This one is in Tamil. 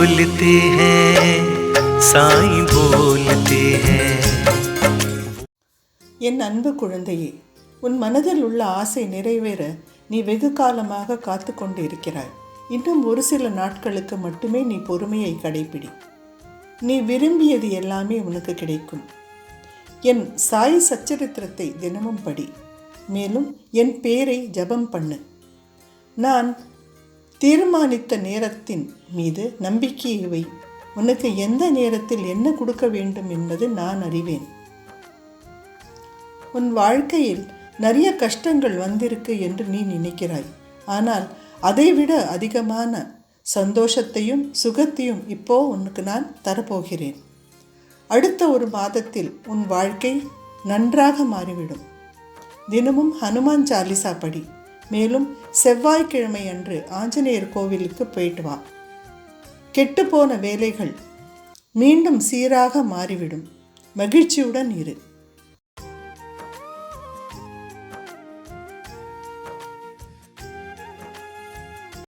बोलते हैं साईं बोलते हैं। என் அன்பு குழந்தையே, உன் மனதில் உள்ள ஆசை நிறைவேற நீ வெகு காலமாக காத்து கொண்டு இருக்கிறாய். இன்னும் ஒரு சில நாட்களுக்கு மட்டுமே நீ பொறுமையை கடைபிடி. நீ விரும்பியது எல்லாமே உனக்கு கிடைக்கும். என் சாய் சச்சரித்திரத்தை தினமும் படி. மேலும் என் பேரை ஜபம் பண்ணு. நான் தீர்மானித்த நேரத்தின் மீது நம்பிக்கையை வை. உனக்கு எந்த நேரத்தில் என்ன கொடுக்க வேண்டும் என்பது நான் அறிவேன். உன் வாழ்க்கையில் நிறைய கஷ்டங்கள் வந்திருக்கு என்று நீ நினைக்கிறாய். ஆனால் அதைவிட அதிகமான சந்தோஷத்தையும் சுகத்தையும் இப்போ உனக்கு நான் தரப்போகிறேன். அடுத்த ஒரு மாதத்தில் உன் வாழ்க்கை நன்றாக மாறிவிடும். தினமும் ஹனுமான் சாலிசா படி. மேலும் செவ்வாய்க்கிழமை அன்று ஆஞ்சநேயர் கோவிலுக்கு போயிட்டு வா. கெட்டுப்போன வேலைகள் மீண்டும் சீராக மாறிவிடும். மகிழ்ச்சியுடன் இரு.